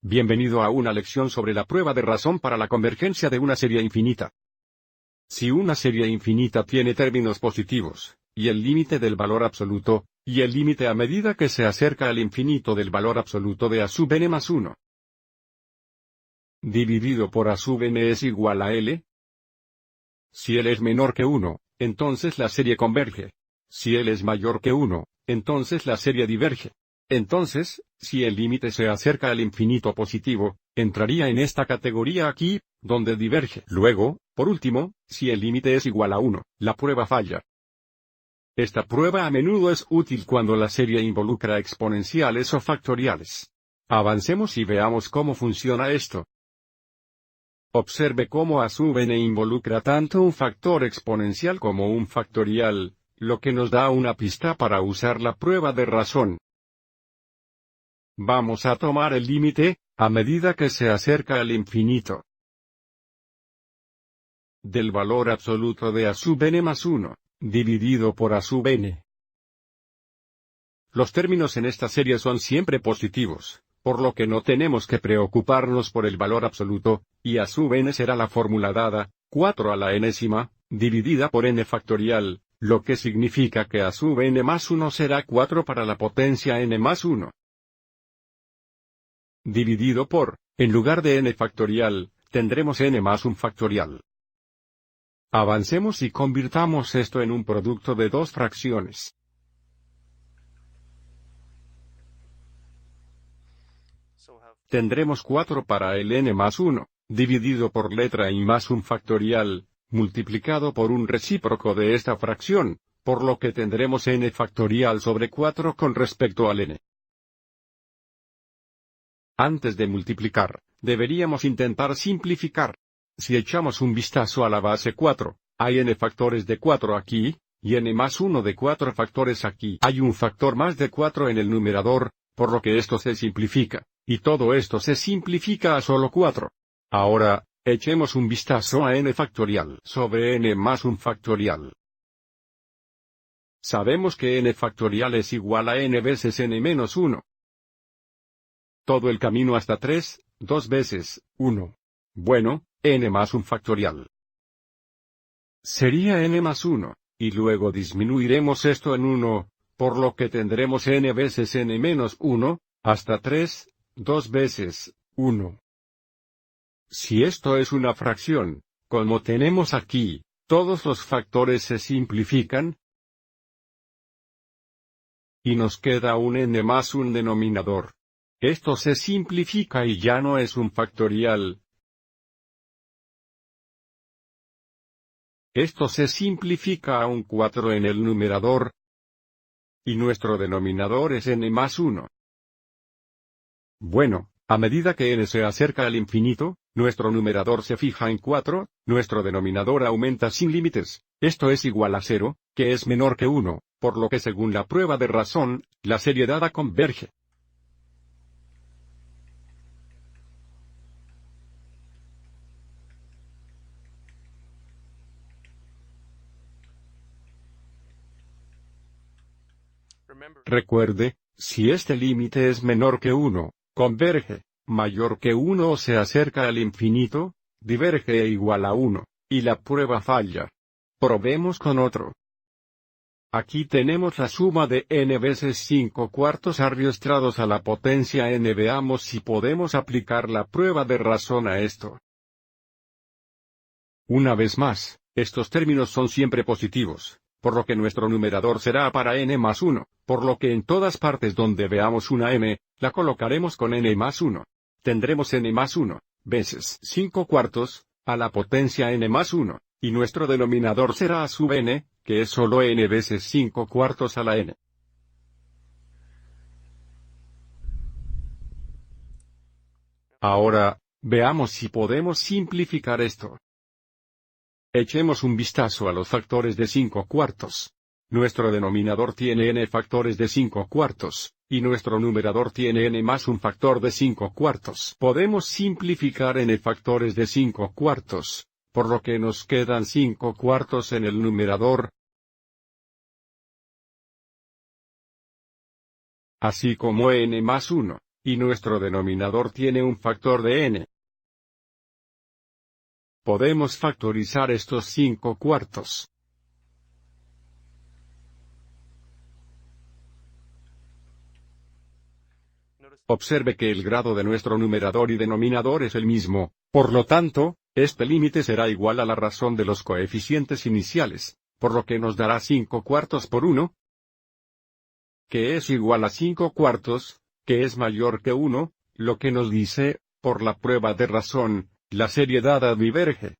Bienvenido a una lección sobre la prueba de razón para la convergencia de una serie infinita. Si una serie infinita tiene términos positivos, y el límite del valor absoluto, y el límite a medida que se acerca al infinito del valor absoluto de a sub n más 1, dividido por a sub n es igual a L. Si L es menor que 1, entonces la serie converge. Si L es mayor que 1, entonces la serie diverge. Entonces, si el límite se acerca al infinito positivo, entraría en esta categoría aquí, donde diverge. Luego, por último, si el límite es igual a 1, la prueba falla. Esta prueba a menudo es útil cuando la serie involucra exponenciales o factoriales. Avancemos y veamos cómo funciona esto. Observe cómo a sub n involucra tanto un factor exponencial como un factorial, lo que nos da una pista para usar la prueba de razón. Vamos a tomar el límite, a medida que se acerca al infinito, del valor absoluto de a sub n más 1, dividido por a sub n. Los términos en esta serie son siempre positivos, por lo que no tenemos que preocuparnos por el valor absoluto, y a sub n será la fórmula dada, 4 a la enésima, dividida por n factorial, lo que significa que a sub n más 1 será 4 para la potencia n más 1. Dividido por, en lugar de n factorial, tendremos n más un factorial. Avancemos y convirtamos esto en un producto de dos fracciones. Tendremos 4 para el n más 1, dividido por letra i más un factorial, multiplicado por un recíproco de esta fracción, por lo que tendremos n factorial sobre 4 con respecto al n. Antes de multiplicar, deberíamos intentar simplificar. Si echamos un vistazo a la base 4, hay n factores de 4 aquí, y n más 1 de 4 factores aquí. Hay un factor más de 4 en el numerador, por lo que esto se simplifica, y todo esto se simplifica a solo 4. Ahora, echemos un vistazo a n factorial sobre n más un factorial. Sabemos que n factorial es igual a n veces n menos 1. Todo el camino hasta 3, 2 veces, 1. Bueno, n más un factorial sería n más 1, y luego disminuiremos esto en 1, por lo que tendremos n veces n menos 1, hasta 3, 2 veces, 1. Si esto es una fracción, como tenemos aquí, todos los factores se simplifican, y nos queda un n más un denominador. Esto se simplifica y ya no es un factorial. Esto se simplifica a un 4 en el numerador, y nuestro denominador es n más 1. Bueno, a medida que n se acerca al infinito, nuestro numerador se fija en 4, nuestro denominador aumenta sin límites, esto es igual a 0, que es menor que 1, por lo que según la prueba de razón, la serie dada converge. Recuerde, si este límite es menor que 1, converge, mayor que 1 o se acerca al infinito, diverge e igual a 1, y la prueba falla. Probemos con otro. Aquí tenemos la suma de n veces 5 cuartos arrastrados a la potencia n. Veamos si podemos aplicar la prueba de razón a esto. Una vez más, estos términos son siempre positivos, por lo que nuestro numerador será para n más 1, por lo que en todas partes donde veamos una m, la colocaremos con n más 1. Tendremos n más 1, veces 5 cuartos, a la potencia n más 1, y nuestro denominador será a sub n, que es solo n veces 5 cuartos a la n. Ahora, veamos si podemos simplificar esto. Echemos un vistazo a los factores de 5 cuartos. Nuestro denominador tiene n factores de 5 cuartos, y nuestro numerador tiene n más un factor de 5 cuartos. Podemos simplificar n factores de 5 cuartos, por lo que nos quedan 5 cuartos en el numerador, así como n más 1, y nuestro denominador tiene un factor de n. Podemos factorizar estos 5/4. Observe que el grado de nuestro numerador y denominador es el mismo, por lo tanto, este límite será igual a la razón de los coeficientes iniciales, por lo que nos dará 5/4 por 1, que es igual a 5/4, que es mayor que 1, lo que nos dice, por la prueba de razón, la serie dada diverge.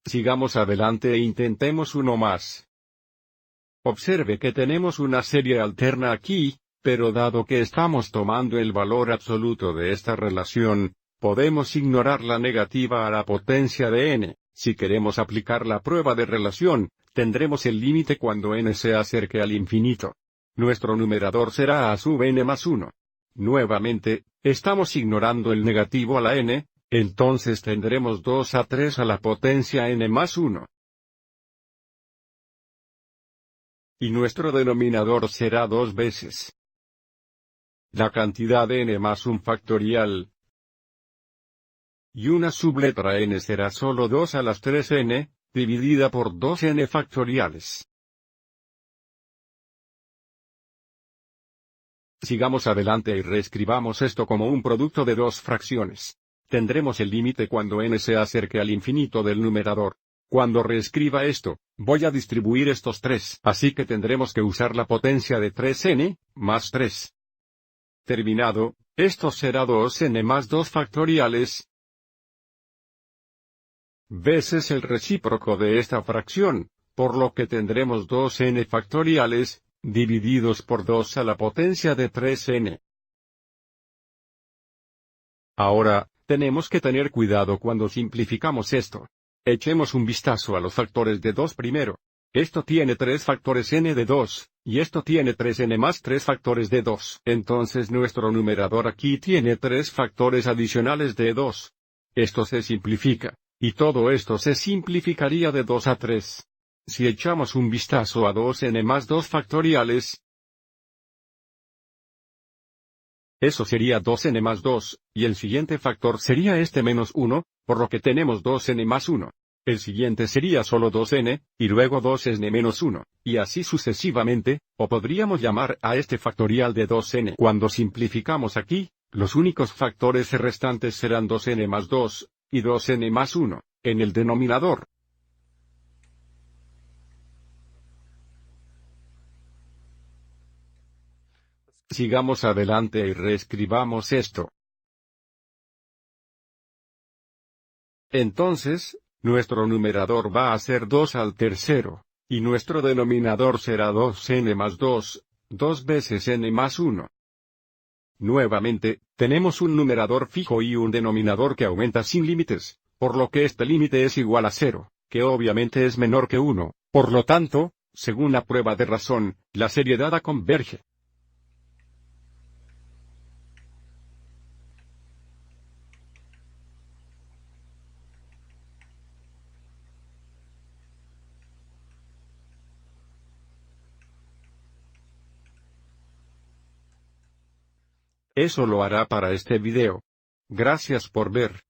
Sigamos adelante e intentemos uno más. Observe que tenemos una serie alterna aquí, pero dado que estamos tomando el valor absoluto de esta relación, podemos ignorar la negativa a la potencia de n. Si queremos aplicar la prueba de relación, tendremos el límite cuando n se acerque al infinito. Nuestro numerador será a sub n más 1. Nuevamente, estamos ignorando el negativo a la n, entonces tendremos 2 a 3 a la potencia n más 1. Y nuestro denominador será 2 veces la cantidad de n más un factorial. Y una subletra n será solo 2 a las 3n, dividida por 2n factoriales. Sigamos adelante y reescribamos esto como un producto de dos fracciones. Tendremos el límite cuando n se acerque al infinito del numerador. Cuando reescriba esto, voy a distribuir estos 3, así que tendremos que usar la potencia de 3n, más 3. Terminado, esto será 2n más 2 factoriales, veces el recíproco de esta fracción, por lo que tendremos 2n factoriales, divididos por 2 a la potencia de 3n. Ahora, tenemos que tener cuidado cuando simplificamos esto. Echemos un vistazo a los factores de 2 primero. Esto tiene 3 factores n de 2, y esto tiene 3n más 3 factores de 2. Entonces nuestro numerador aquí tiene 3 factores adicionales de 2. Esto se simplifica, y todo esto se simplificaría de 2 a 3. Si echamos un vistazo a 2n más 2 factoriales, eso sería 2n más 2, y el siguiente factor sería este menos 1, por lo que tenemos 2n más 1. El siguiente sería solo 2n, y luego 2n menos 1, y así sucesivamente, o podríamos llamar a este factorial de 2n. Cuando simplificamos aquí, los únicos factores restantes serán 2n más 2, y 2n más 1, en el denominador. Sigamos adelante y reescribamos esto. Entonces, nuestro numerador va a ser 2 al tercero, y nuestro denominador será 2n más 2, 2 veces n más 1. Nuevamente, tenemos un numerador fijo y un denominador que aumenta sin límites, por lo que este límite es igual a 0, que obviamente es menor que 1, por lo tanto, según la prueba de razón, la serie dada converge. Eso lo hará para este video. Gracias por ver.